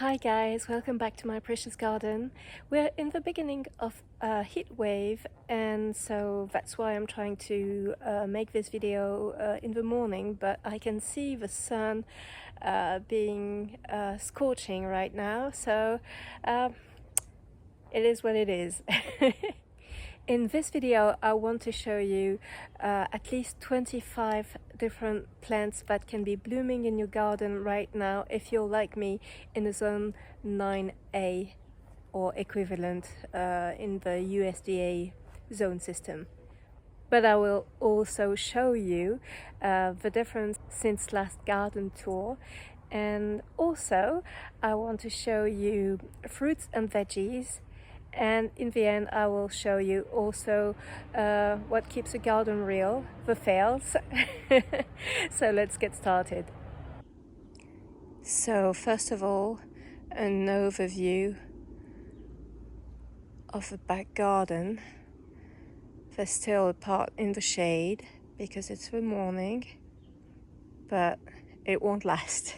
Hi guys, welcome back to my precious garden. We're in the beginning of a heat wave, and so that's why I'm trying to make this video in the morning, but I can see the sun being scorching right now, so it is what it is. In this video, I want to show you at least 25 different plants that can be blooming in your garden right now if you're like me in the zone 9A or equivalent in the USDA zone system. But I will also show you the difference since last garden tour, and also I want to show you fruits and veggies. And in the end, I will show you also what keeps a garden real, the fails. So let's get started. So first of all, an overview of the back garden. There's still a part in the shade because it's the morning, but it won't last.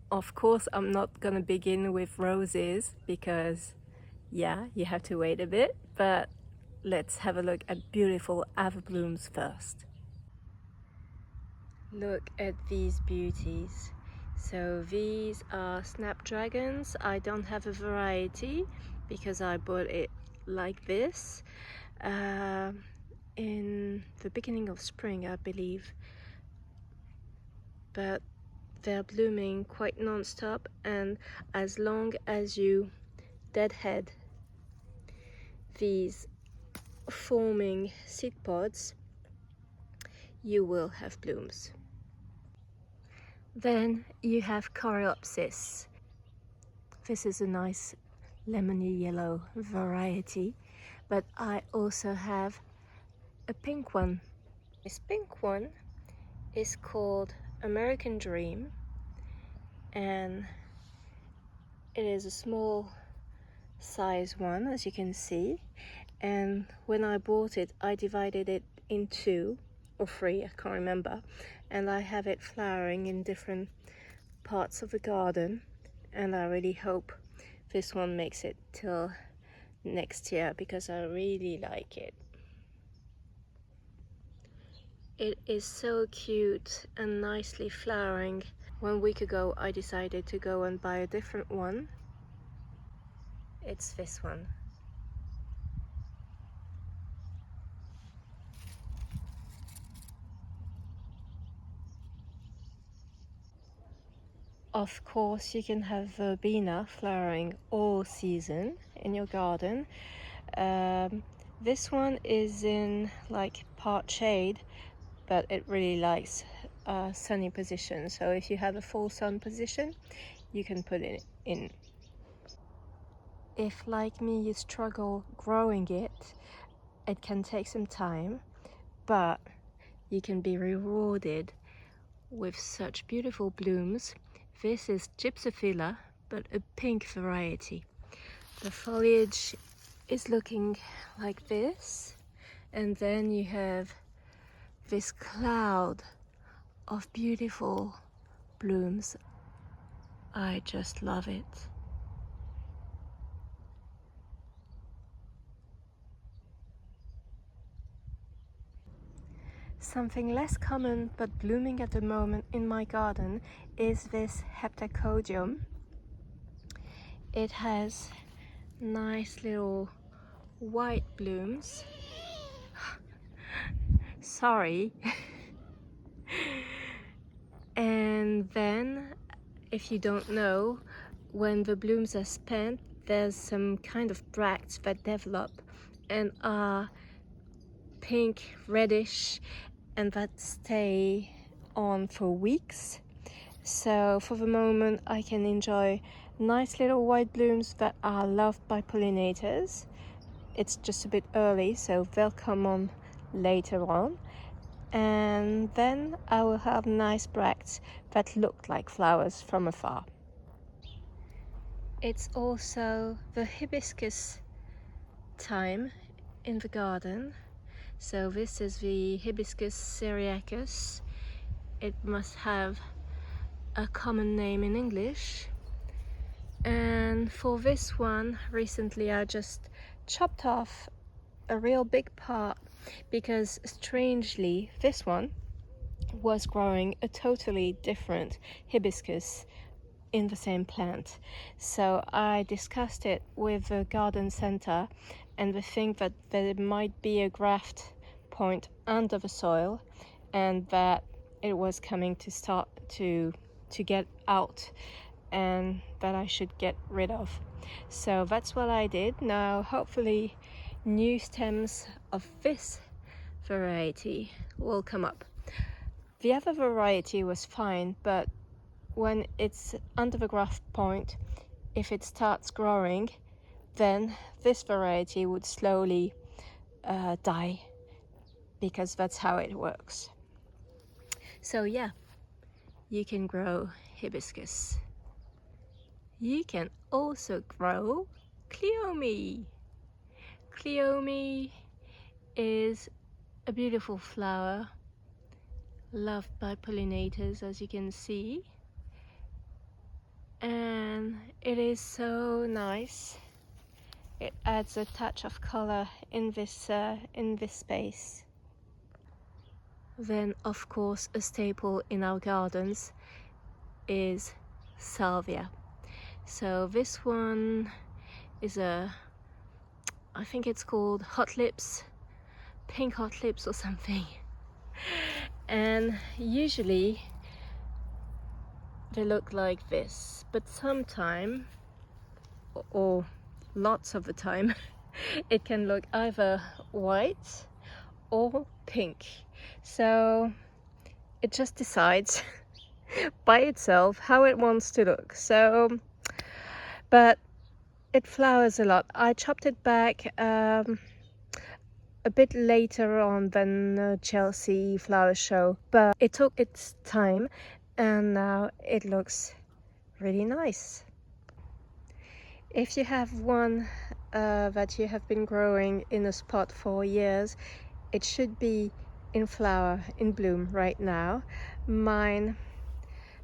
Of course, I'm not gonna begin with roses because, yeah, you have to wait a bit, but let's have a look at beautiful everblooms first. Look at these beauties. So these are snapdragons. I don't have a variety because I bought it like this in the beginning of spring, I believe. But they're blooming quite non-stop, and as long as you deadhead these forming seed pods, you will have blooms. Then you have coreopsis. This is a nice lemony yellow variety, but I also have a pink one. This pink one is called American Dream, and it is a small size one, as you can see. And when I bought it, I divided it in 2 or 3, I can't remember, and I have it flowering in different parts of the garden, and I really hope this one makes it till next year because I really like it. It is so cute and nicely flowering. 1 week ago I decided to go and buy a different one. It's this one. Of course, you can have verbena flowering all season in your garden. This one is in like part shade, but it really likes sunny position. So if you have a full sun position, you can put it in. If, like me, you struggle growing it, it can take some time, but you can be rewarded with such beautiful blooms. This is Gypsophila, but a pink variety. The foliage is looking like this, and then you have this cloud of beautiful blooms. I just love it. Something less common but blooming at the moment in my garden is this heptacodium. It has nice little white blooms. Sorry. And then, if you don't know, when the blooms are spent, there's some kind of bracts that develop and are pink, reddish, and that stay on for weeks. So for the moment I can enjoy nice little white blooms that are loved by pollinators. It's just a bit early, so they'll come on later on, and then I will have nice bracts that look like flowers from afar. It's also the hibiscus time in the garden. So this is the Hibiscus syriacus. It must have a common name in English. And for this one, recently I just chopped off a real big part because strangely this one was growing a totally different hibiscus in the same plant. So I discussed it with the garden center, and they think that there might be a graft point under the soil and that it was coming to start to get out, and that I should get rid of. So that's what I did. Now hopefully new stems of this variety will come up. The other variety was fine, but when it's under the graft point, if it starts growing, then this variety would slowly die, because that's how it works. So yeah, you can grow hibiscus. You can also grow cleome. Cleome is a beautiful flower loved by pollinators, as you can see, and it is so nice. It adds a touch of color in this space. Then of course a staple in our gardens is salvia. So this one is I think it's called hot lips, pink hot lips or something. And usually they look like this, but sometimes, or lots of the time, it can look either white or pink. So it just decides by itself how it wants to look. So, but it flowers a lot. I chopped it back a bit later on than Chelsea flower show, but it took its time and now it looks really nice. If you have one that you have been growing in a spot for years, it should be in flower, in bloom right now. Mine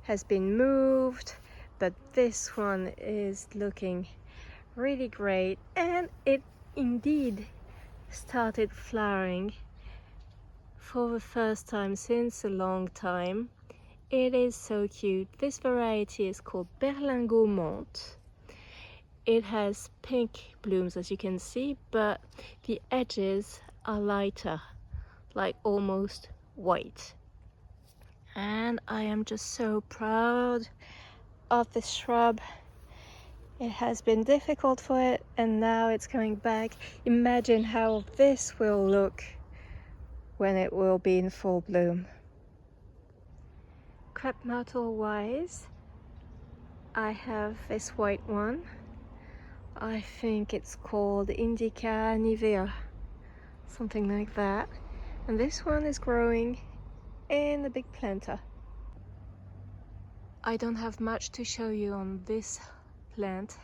has been moved, but this one is looking really great, and it indeed started flowering for the first time since a long time. It is so cute. This variety is called Berlingot Monte. It has pink blooms, as you can see, but the edges are lighter, like almost white. And I am just so proud of this shrub. It has been difficult for it, and now it's coming back. Imagine how this will look when it will be in full bloom. Crab myrtle wise, I have this white one. I think it's called Indica nivea, something like that. And this one is growing in a big planter. I don't have much to show you on this plant,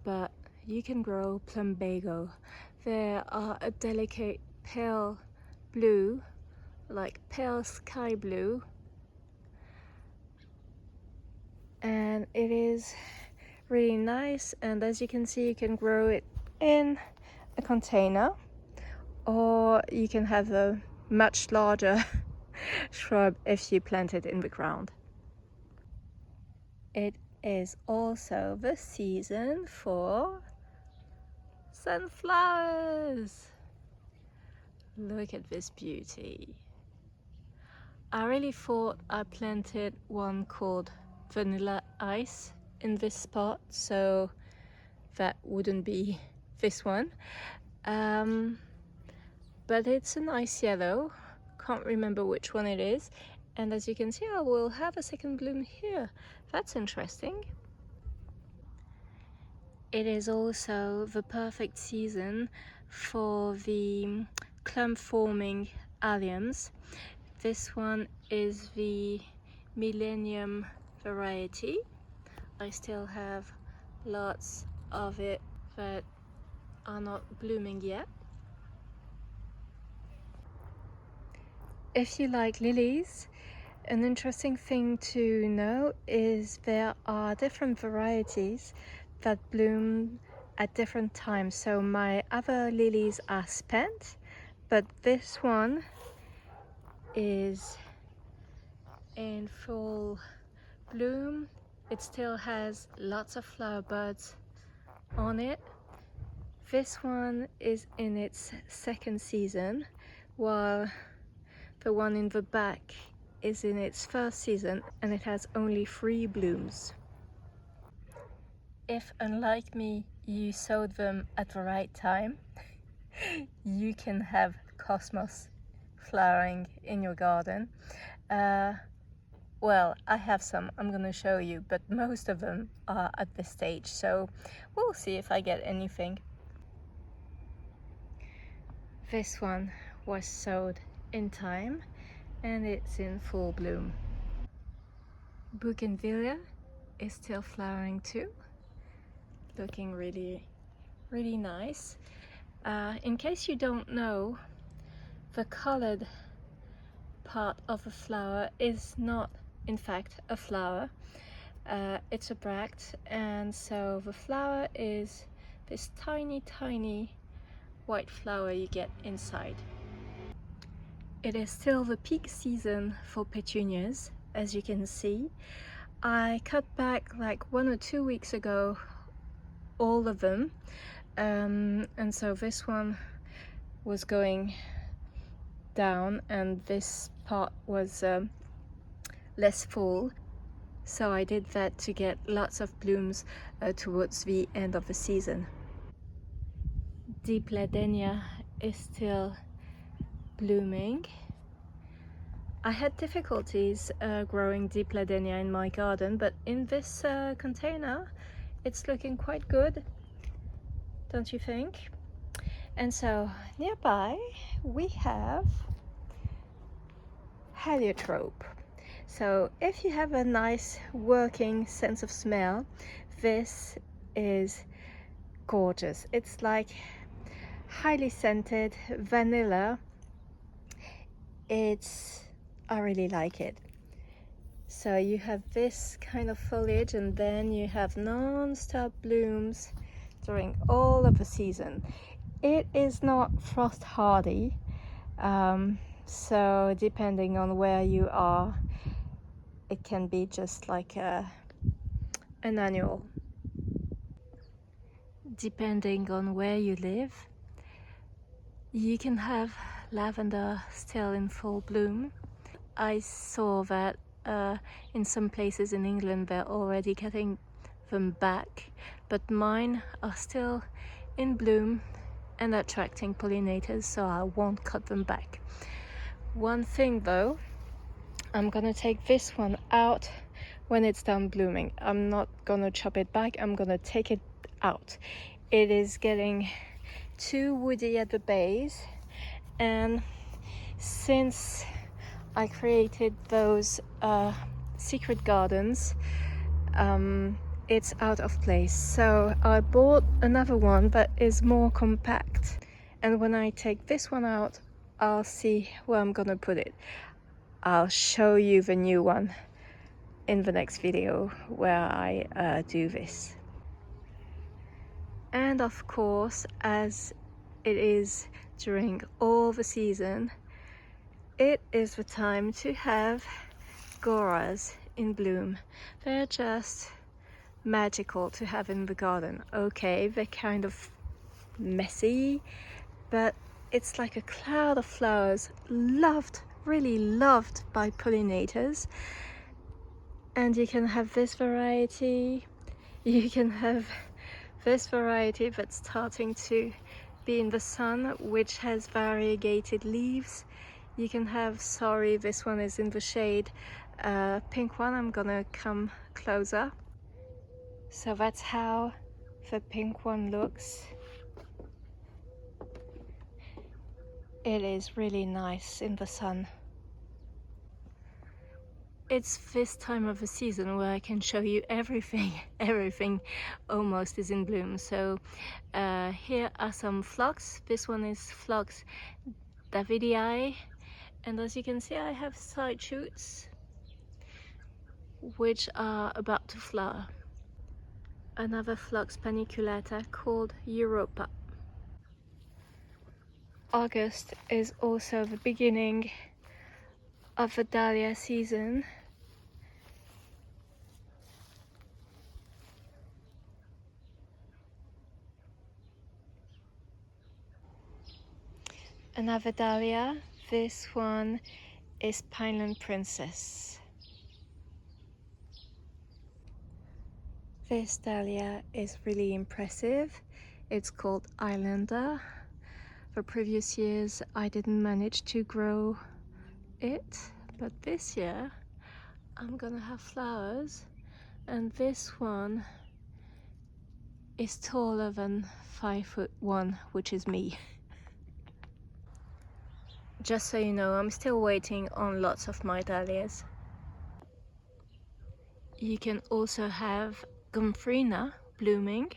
but you can grow plumbago. They are a delicate pale blue, like pale sky blue, and it is really nice. And as you can see, you can grow it in a container, or you can have a much larger shrub if you plant it in the ground. It is also the season for sunflowers. Look at this beauty. I really thought I planted one called Vanilla Ice in this spot, so that wouldn't be this one. But it's a nice yellow, can't remember which one it is. And as you can see, I will have a second bloom here. That's interesting. It is also the perfect season for the clump forming alliums. This one is the Millennium variety. I still have lots of it that are not blooming yet. If you like lilies, An interesting thing to know is there are different varieties that bloom at different times. So my other lilies are spent, but this one is in full bloom. It still has lots of flower buds on it. This one is in its second season, while the one in the back is in its first season, and it has only 3 blooms. If, unlike me, you sowed them at the right time, you can have cosmos flowering in your garden. Well, I have some, I'm gonna show you, but most of them are at this stage, so we'll see if I get anything. This one was sowed in time and it's in full bloom. Bougainvillea is still flowering too, looking really nice. In case you don't know, the colored part of a flower is not in fact a flower. It's a bract, and so the flower is this tiny white flower you get inside. It is still the peak season for petunias, as you can see. I cut back like 1 or 2 weeks ago all of them, and so this one was going down and this part was less full, so I did that to get lots of blooms towards the end of the season. Deep Ladenia is still blooming. I had difficulties growing Deep Ladenia in my garden, but in this container it's looking quite good, don't you think? And so nearby we have heliotrope. So if you have a nice working sense of smell, this is gorgeous. It's like highly scented vanilla. I really like it. So you have this kind of foliage, and then you have non-stop blooms during all of the season. It is not frost hardy, so depending on where you are, it can be just like an annual. Depending on where you live, you can have lavender still in full bloom. I saw that in some places in England they're already cutting them back, but mine are still in bloom and attracting pollinators, so I won't cut them back. One thing though, I'm gonna take this one out when it's done blooming. I'm not gonna chop it back, I'm gonna take it out. It is getting too woody at the base, and since I created those secret gardens, it's out of place. So I bought another one that is more compact, and when I take this one out, I'll see where I'm gonna put it. I'll show you the new one in the next video where I do this. And of course, as it is during all the season, it is the time to have goras in bloom. They're just magical to have in the garden. Okay, they're kind of messy, but it's like a cloud of flowers, really loved by pollinators. And you can have this variety, you can have this variety that's starting to be in the sun, which has variegated leaves. You can have, sorry, this one is in the shade, pink one. I'm gonna come closer. So that's how the pink one looks. It is really nice in the sun. It's this time of the season where I can show you everything. Everything almost is in bloom. So here are some phlox. This one is Phlox Davidii, and as you can see, I have side shoots. which are about to flower. Another Phlox paniculata called Europa. August is also the beginning of the dahlia season. Another dahlia, this one is Pineland Princess. This dahlia is really impressive. It's called Islander. For previous years I didn't manage to grow it, but this year I'm gonna have flowers, and this one is taller than 5'1", which is me. Just so you know, I'm still waiting on lots of my dahlias. You can also have Gomphrena blooming,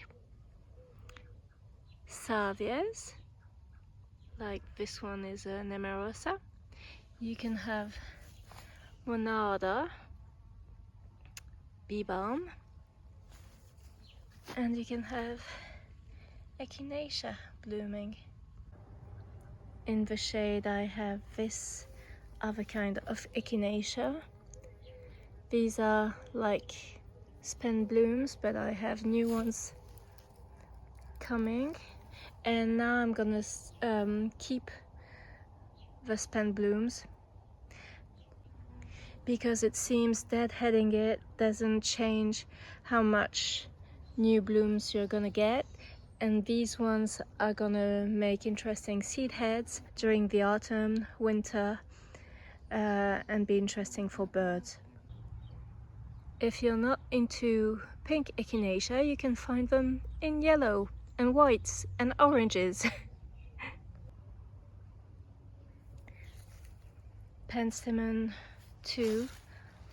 salvias, like this one is a Nemerosa. You can have Monarda, bee balm, and you can have Echinacea blooming. In the shade I have this other kind of Echinacea. These are like spent blooms, but I have new ones coming, and now I'm gonna keep the spent blooms because it seems deadheading it doesn't change how much new blooms you're gonna get, and these ones are gonna make interesting seed heads during the autumn, winter, and be interesting for birds. If you're not into pink Echinacea, you can find them in yellow and whites and oranges. Penstemon too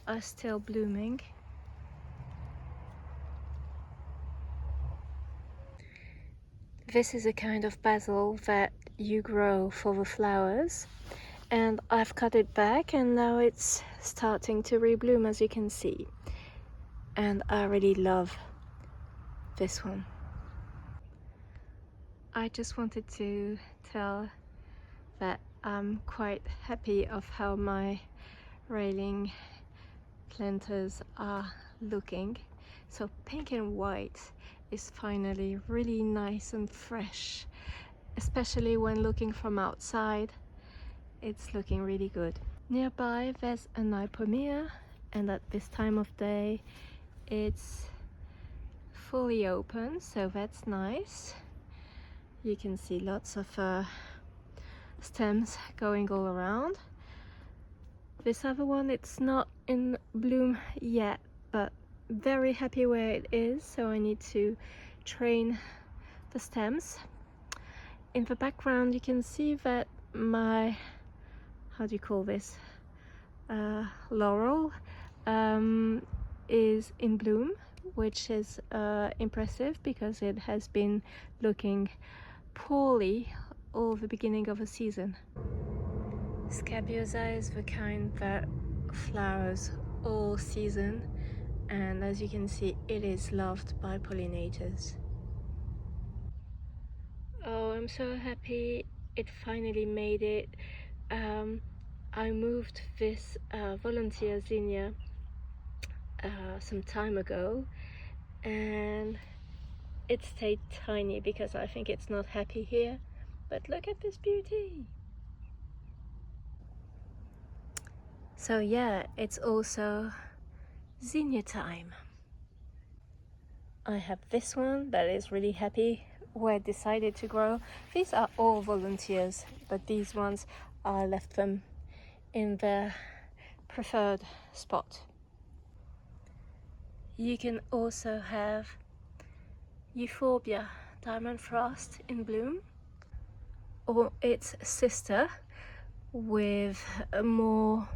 are still blooming. This is a kind of basil that you grow for the flowers, and I've cut it back and now it's starting to rebloom, as you can see, and I really love this one. I just wanted to tell that I'm quite happy of how my railing planters are looking. So pink and white is finally really nice and fresh, especially when looking from outside. It's looking really good. Nearby there's an Ipomea, and at this time of day it's fully open, so that's nice. You can see lots of stems going all around. This other one, it's not in bloom yet, but very happy where it is, so I need to train the stems. In the background you can see that my, how do you call this, laurel is in bloom, which is impressive because it has been looking poorly all the beginning of the season. Scabiosa is the kind that flowers all season, and as you can see, it is loved by pollinators. Oh, I'm so happy it finally made it. I moved this volunteer zinnia some time ago, and it stayed tiny because I think it's not happy here, but look at this beauty. So yeah, it's also zinnia time. I have this one that is really happy where it decided to grow. These are all volunteers, but these ones I left them in their preferred spot. You can also have Euphorbia Diamond Frost in bloom, or its sister with more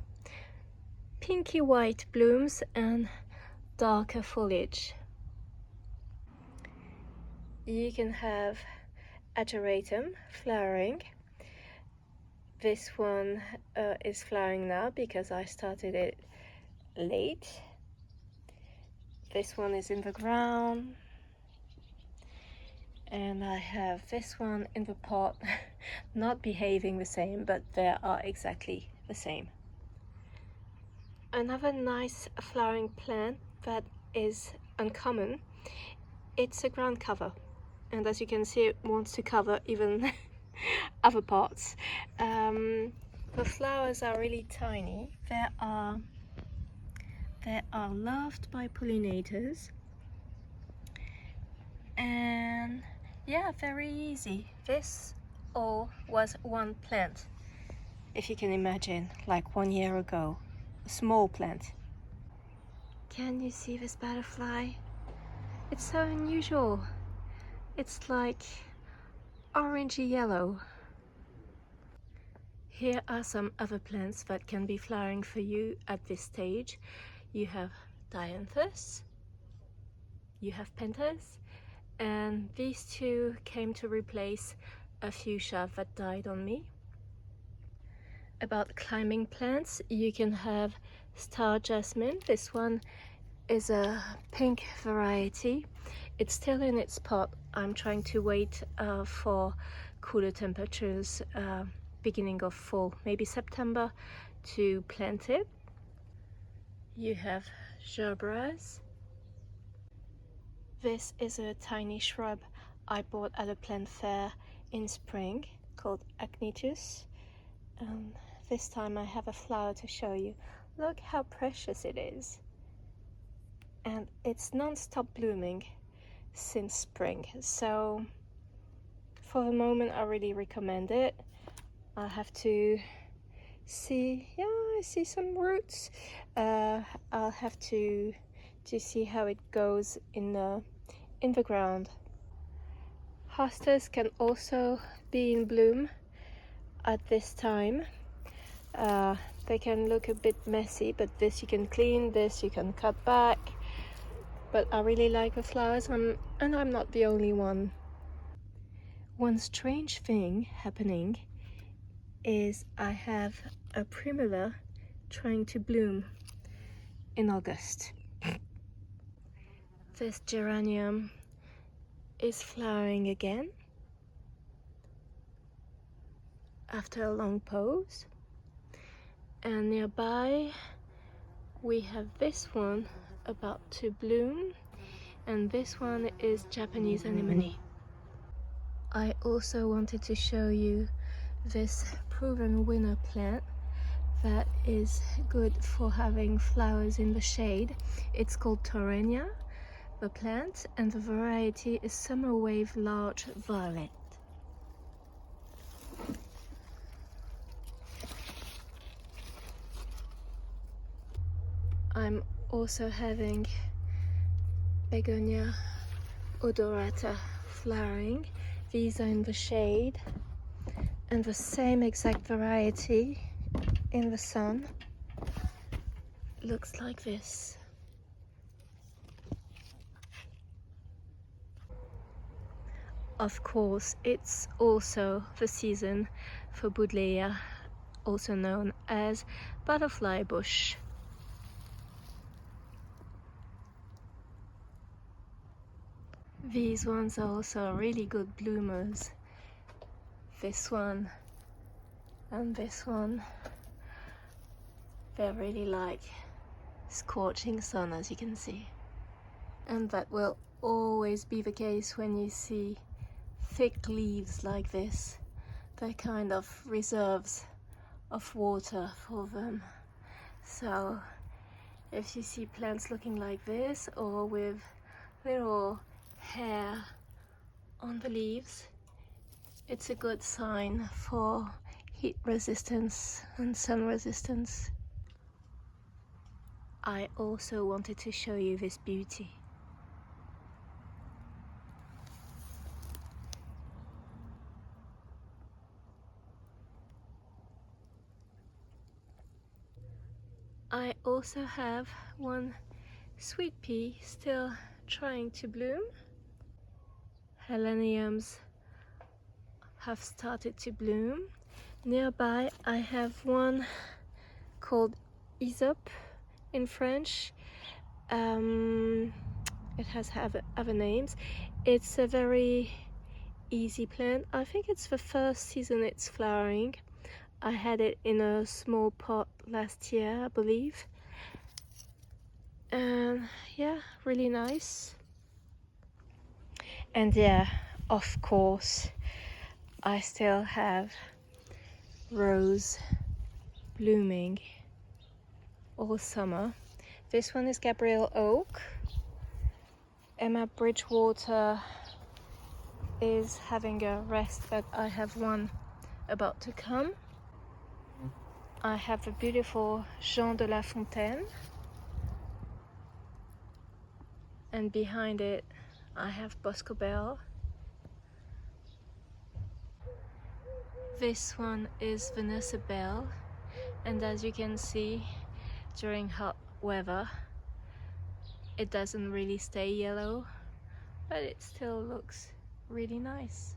pinky white blooms and darker foliage. You can have Ageratum flowering. This one is flowering now because I started it late. This one is in the ground, and I have this one in the pot, not behaving the same, but they are exactly the same. Another nice flowering plant that is uncommon, it's a ground cover, and as you can see, it wants to cover even other pots. The flowers are really tiny. They are loved by pollinators, and yeah, very easy. This all was one plant, if you can imagine, like 1 year ago, a small plant. Can you see this butterfly? It's so unusual. It's like orangey yellow. Here are some other plants that can be flowering for you at this stage. You have dianthus, you have pentas, and these two came to replace a fuchsia that died on me. About climbing plants, you can have star jasmine. This one is a pink variety. It's still in its pot. I'm trying to wait for cooler temperatures, beginning of fall, maybe September, to plant it. You have gerbras. This is a tiny shrub I bought at a plant fair in spring called acnetus. This time I have a flower to show you. Look how precious it is. And it's non-stop blooming since spring, so for the moment I really recommend it. I have to see, yeah, I see some roots. I'll have to see how it goes in the ground. Hostas can also be in bloom at this time. They can look a bit messy, but this you can clean, this you can cut back. But I really like the flowers, and I'm not the only one. One strange thing happening is I have a primula trying to bloom in August. This geranium is flowering again after a long pause, and nearby we have this one about to bloom, and this one is Japanese anemone. I also wanted to show you this proven winner plant that is good for having flowers in the shade. It's called Torrenia, the plant, and the variety is Summer Wave Large Violet. I'm also having Begonia odorata flowering. These are in the shade, and the same exact variety in the sun looks like this. Of course, it's also the season for Buddleia, also known as butterfly bush. These ones are also really good bloomers. This one and this one, they're really like scorching sun, as you can see. And that will always be the case when you see thick leaves like this. They're kind of reserves of water for them. So if you see plants looking like this, or with little hair on the leaves, it's a good sign for heat resistance and sun resistance. I also wanted to show you this beauty. I also have one sweet pea still trying to bloom. Heleniums have started to bloom. Nearby I have one called Aesop in French. it has other names. It's a very easy plant. I think it's the first season it's flowering. I had it in a small pot last year, I believe. And yeah, really nice. And yeah, of course, I still have rose blooming all summer. This one is Gabriel Oak. Emma Bridgewater is having a rest, but I have one about to come. I have a beautiful Jean de la Fontaine, and behind it I have Boscobel. This one is Vanessa Bell, and as you can see, during hot weather it doesn't really stay yellow, but it still looks really nice.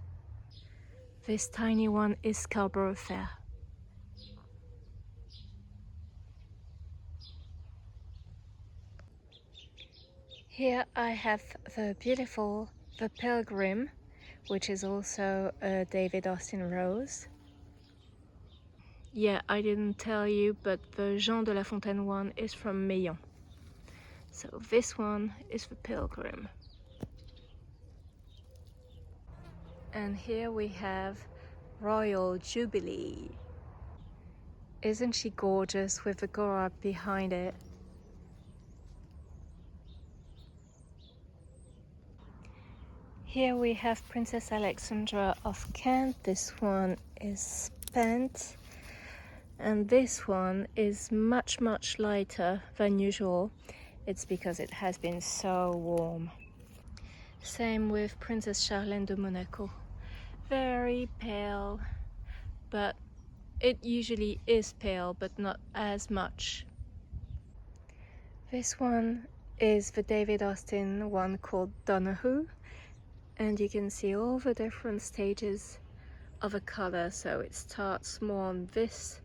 This tiny one is Scarborough Fair. Here I have the beautiful The Pilgrim, which is also a David Austin rose. Yeah, I didn't tell you, but the Jean de la Fontaine one is from Meillan. So this one is The Pilgrim. And here we have Royal Jubilee. Isn't she gorgeous with the Gora behind it? Here we have Princess Alexandra of Kent. This one is spent. And this one is much lighter than usual. It's because it has been so warm. Same with Princess Charlène de Monaco. Very pale, but it usually is pale, but not as much. This one is the David Austin one called Donahue, and you can see all the different stages of a color. So it starts more on this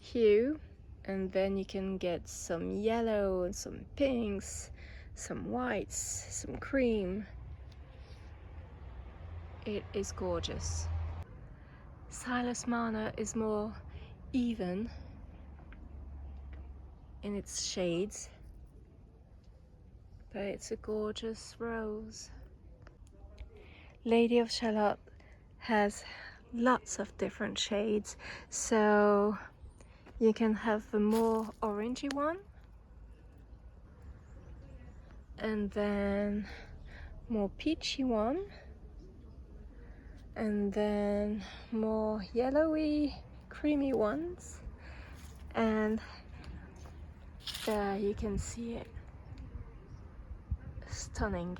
hue, and then you can get some yellow and some pinks, some whites, some cream. It is gorgeous. Silas Marner is more even in its shades, but it's a gorgeous rose. Lady of Shalott has lots of different shades, so you can have the more orangey one, and then more peachy one, and then more yellowy, creamy ones, and there you can see it. Stunning.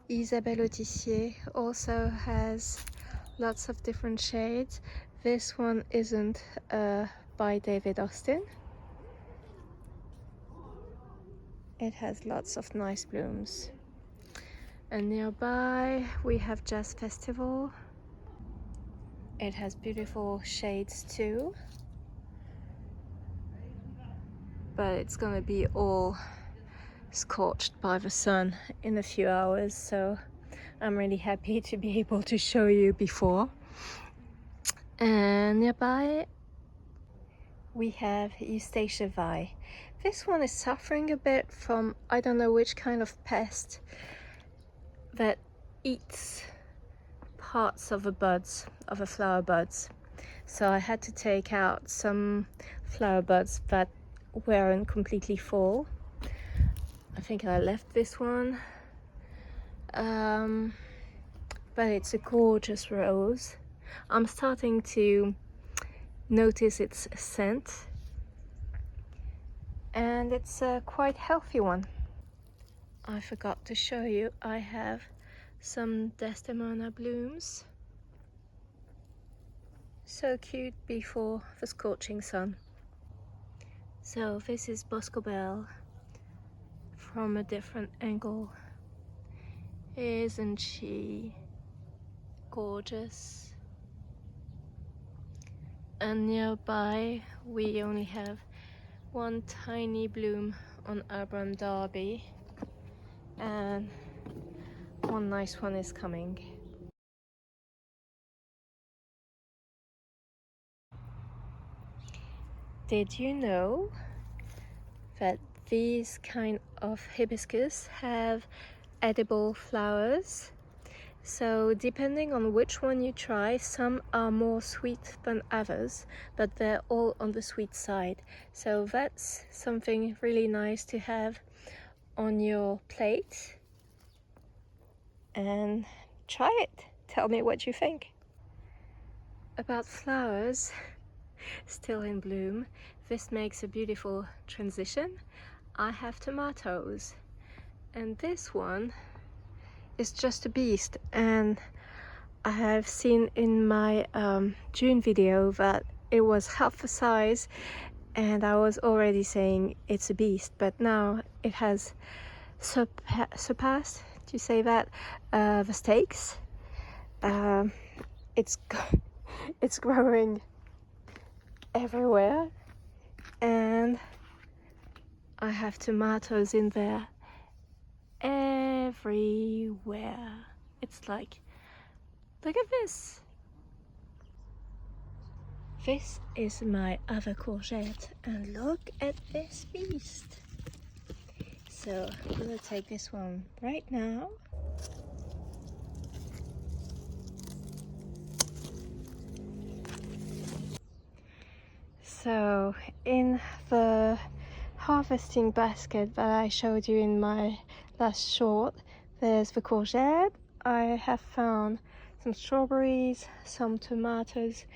Isabelle Autissier also has lots of different shades. This one isn't by David Austin. It has lots of nice blooms. And nearby we have Jazz Festival. It has beautiful shades too, but it's gonna be all scorched by the sun in a few hours, so I'm really happy to be able to show you before. And nearby we have Eustacia Vi. This one is suffering a bit from, I don't know which kind of pest that eats parts of the buds, of the flower buds. So I had to take out some flower buds that weren't completely full. I think I left this one. But it's a gorgeous rose. I'm starting to notice its scent, and it's a quite healthy one. I forgot to show you, I have some Desdemona blooms. So cute before the scorching sun. So this is Boscobel from a different angle. Isn't she gorgeous? And nearby we only have one tiny bloom on Urban Derby, and one nice one is coming. Did you know that these kind of hibiscus have edible flowers? So depending on which one you try, some are more sweet than others, but they're all on the sweet side. So that's something really nice to have on your plate. And try it. Tell me what you think. About flowers still in bloom, this makes a beautiful transition. I have tomatoes, and this one is just a beast, and I have seen in my June video that it was half the size, and I was already saying it's a beast, but now it has surpassed, do you say that, the stakes. It's growing everywhere, and I have tomatoes in there everywhere. It's like, look at this. This is my other courgette, and look at this beast. So I'm gonna take this one right now. So in the harvesting basket that I showed you in my last short, there's the courgette. I have found some strawberries, some tomatoes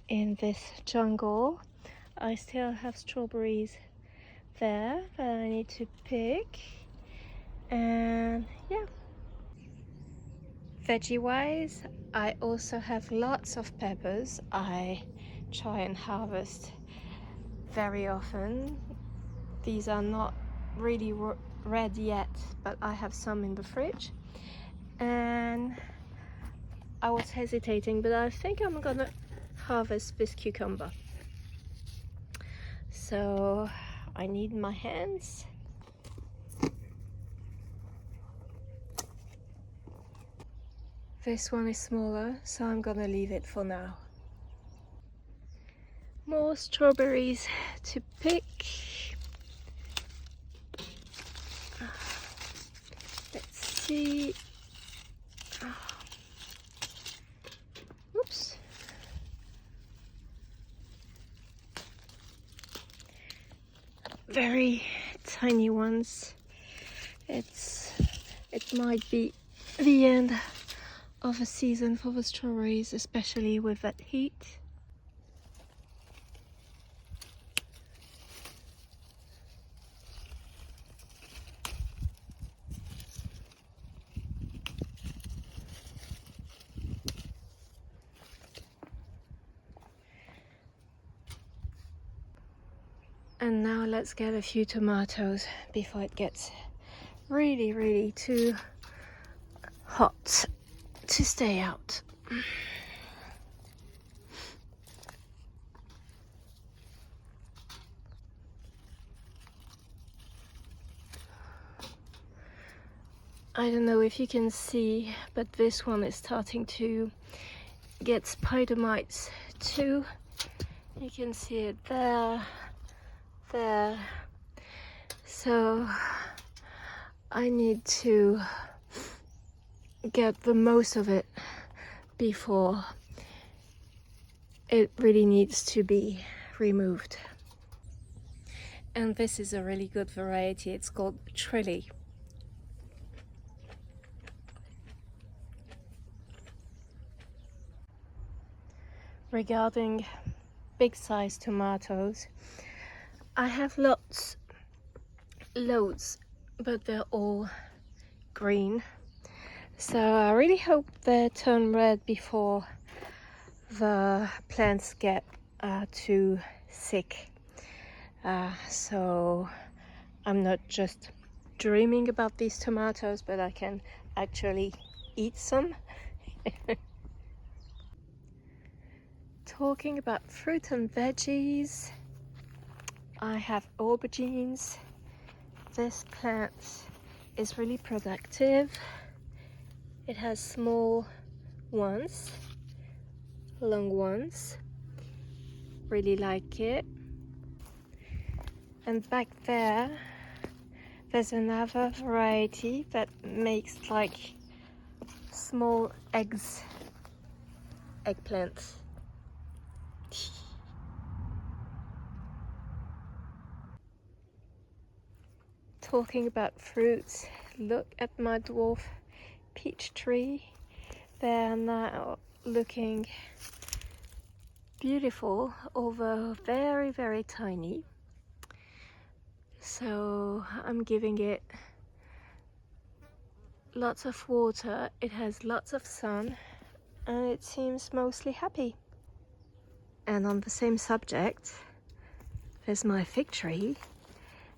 in this jungle. I still have strawberries there that I need to pick, and yeah. Veggie wise, I also have lots of peppers. I try and harvest very often. These are not really red yet, but I have some in the fridge. And I was hesitating, but I think I'm gonna harvest this cucumber. So I need my hands. This one is smaller, so I'm gonna leave it for now. More strawberries to pick. Let's see. Oops. Very tiny ones. It might be the end of a season for the strawberries, especially with that heat. And now let's get a few tomatoes before it gets really too hot to stay out. I don't know if you can see, but this one is starting to get spider mites too. You can see it there. So I need to get the most of it before it really needs to be removed. And this is a really good variety. It's called Trilly. Regarding big size tomatoes, I have loads, but they're all green. So I really hope they turn red before the plants get too sick. So I'm not just dreaming about these tomatoes, but I can actually eat some. Talking about fruit and veggies, I have aubergines This plant is really productive. It has small ones, long ones. Really like it. And back there's another variety that makes like small eggplants. Talking about fruits, look at my dwarf peach tree. They're now looking beautiful, although very, very tiny. So I'm giving it lots of water. It has lots of sun and it seems mostly happy. And on the same subject, there's my fig tree,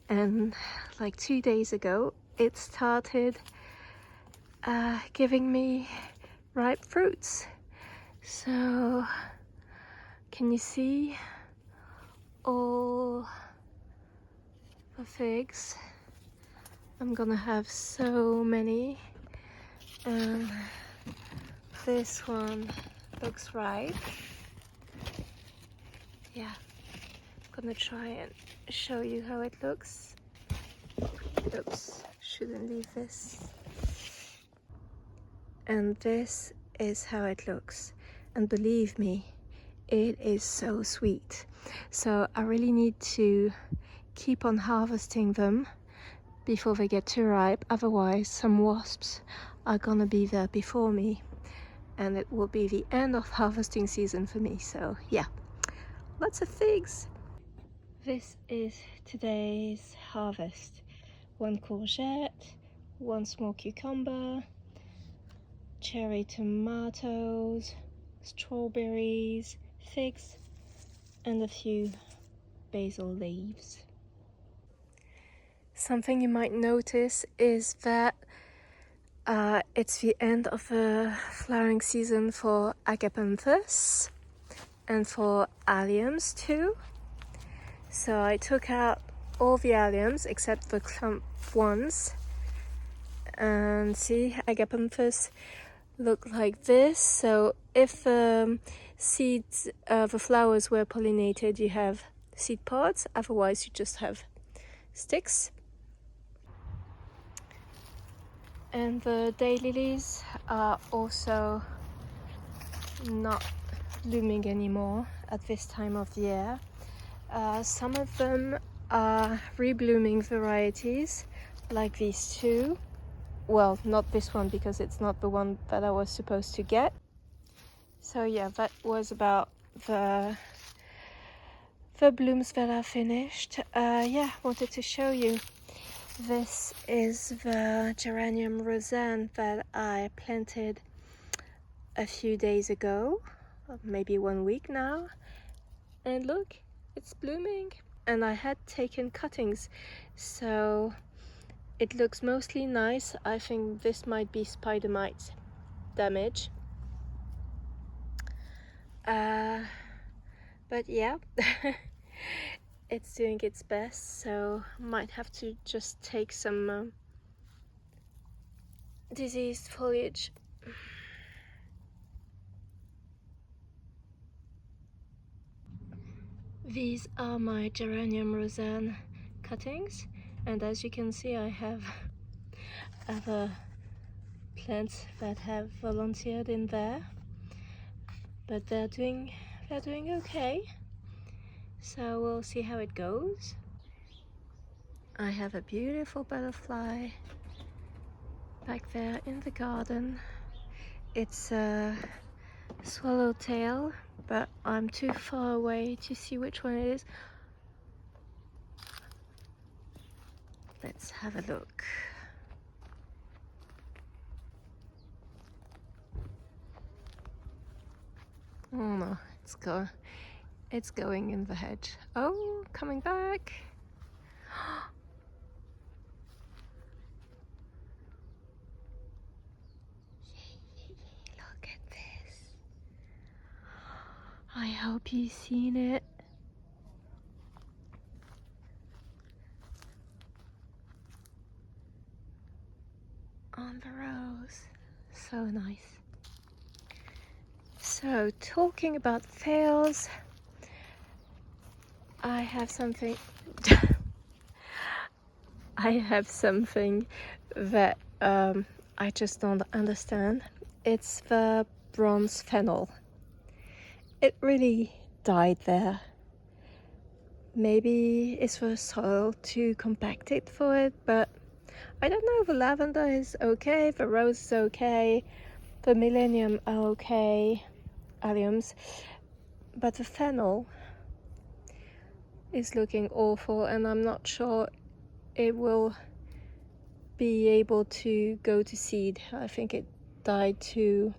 and like 2 days ago it started giving me ripe fruits. So can you see all the figs? I'm gonna have so many, and this one looks ripe. Yeah, I'm gonna try and show you how it looks. Oops, shouldn't leave this. And this is how it looks, and believe me, it is so sweet. So I really need to keep on harvesting them before they get too ripe, otherwise some wasps are gonna be there before me and it will be the end of harvesting season for me. So yeah, lots of figs. This is today's harvest. 1 courgette, 1 small cucumber, cherry tomatoes, strawberries, figs, and a few basil leaves. Something you might notice is that it's the end of the flowering season for agapanthus and for alliums too. So I took out all the alliums except the clump ones, and see, agapanthus look like this. So if seeds, the flowers were pollinated, you have seed pods, otherwise you just have sticks. And the daylilies are also not blooming anymore at this time of year. Some of them are reblooming varieties, like these two. Well, not this one because it's not the one that I was supposed to get. So yeah, that was about the blooms that are finished. Yeah, wanted to show you. This is the geranium roseanne that I planted a few days ago, maybe 1 week now, and look, it's blooming. And I had taken cuttings, so it looks mostly nice. I think this might be spider mite damage, but yeah. It's doing its best, so might have to just take some diseased foliage. These are my geranium roseanne cuttings, and as you can see, I have other plants that have volunteered in there, but they're doing okay. So we'll see how it goes. I have a beautiful butterfly back there in the garden. It's a swallowtail, but I'm too far away to see which one it is. Let's have a look. Oh no, it's going in the hedge. Oh, coming back. Look at this. I hope you've seen it. on the rose. So nice. So talking about fails, I have something I have something that I just don't understand. It's the bronze fennel. It really died there. Maybe it's the soil too compacted for it, but I don't know. The lavender is okay, the rose is okay, the millennium are okay, alliums, but the fennel is looking awful, and I'm not sure it will be able to go to seed. I think it died too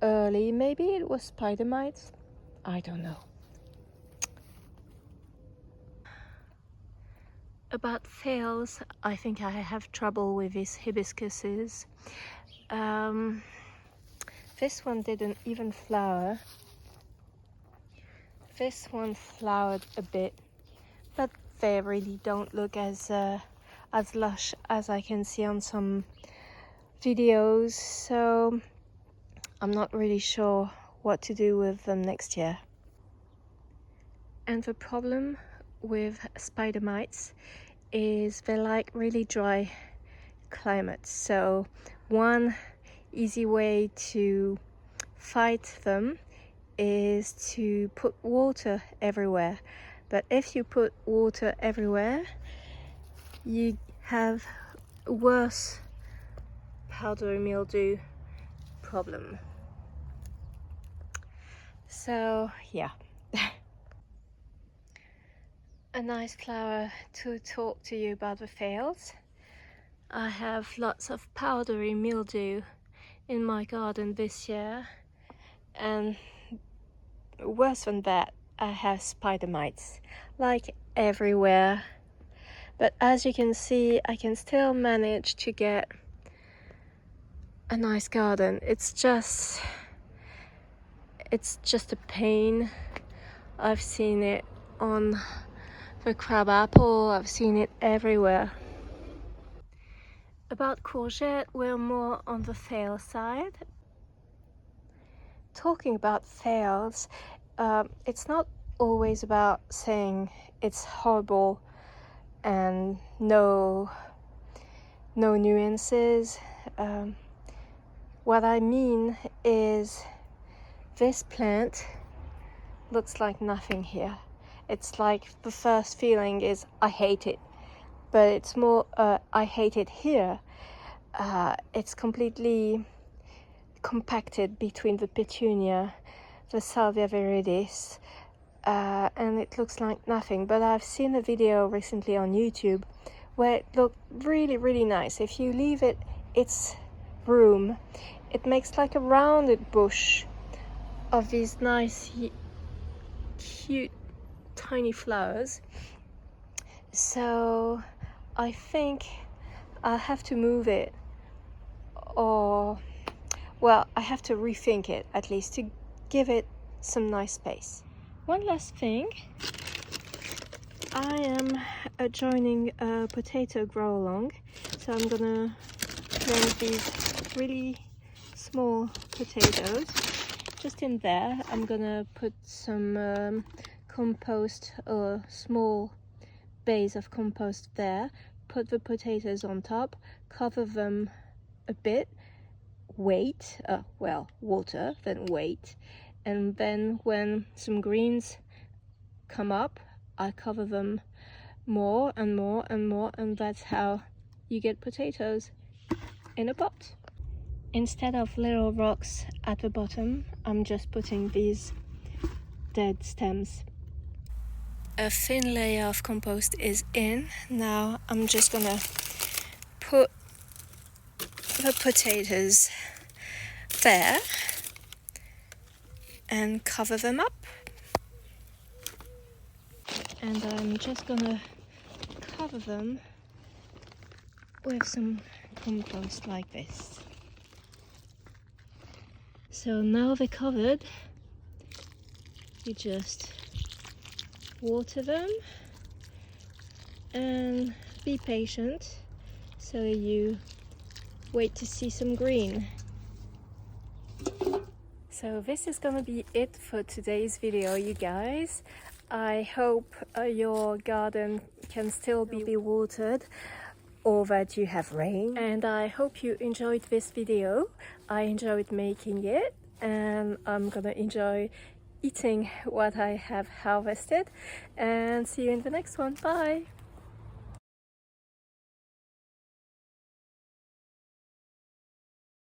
early. Maybe it was spider mites. I don't know. About fails, I think I have trouble with these hibiscuses. This one didn't even flower. This one flowered a bit, but they really don't look as lush as I can see on some videos, so I'm not really sure what to do with them next year. And the problem with spider mites is they like really dry climates, so one easy way to fight them is to put water everywhere. But if you put water everywhere, you have a worse powdery mildew problem. So yeah. A nice flower to talk to you about the fails. I have lots of powdery mildew in my garden this year, and worse than that, I have spider mites like everywhere. But as you can see, I can still manage to get a nice garden. It's just a pain. I've seen it on the crabapple, I've seen it everywhere. About courgette, we're more on the fail side. Talking about fails, it's not always about saying it's horrible and no nuances. What I mean is, this plant looks like nothing here. It's like the first feeling is I hate it, but it's more I hate it here. It's completely compacted between the petunia, the salvia viridis, and it looks like nothing. But I've seen a video recently on YouTube where it looked really nice. If you leave it its room, it makes like a rounded bush of these nice cute tiny flowers. So I think I'll have to move it, or well, I have to rethink it at least to give it some nice space. One last thing, I am joining a potato grow along, so I'm gonna plant these really small potatoes just in there. I'm gonna put some compost, or small base of compost there, put the potatoes on top, cover them a bit, wait, water, then wait, and then when some greens come up, I cover them more and more and more, and that's how you get potatoes in a pot. Instead of little rocks at the bottom, I'm just putting these dead stems. A thin layer of compost is in. Now I'm just gonna put the potatoes there and cover them up. And I'm just gonna cover them with some compost like this. So now they're covered, you just water them and be patient so you wait to see some green. So this is gonna be it for today's video, you guys. I hope your garden can still be watered, or that you have rain, and I hope you enjoyed this video. I enjoyed making it, and I'm gonna enjoy eating what I have harvested, and see you in the next one. Bye!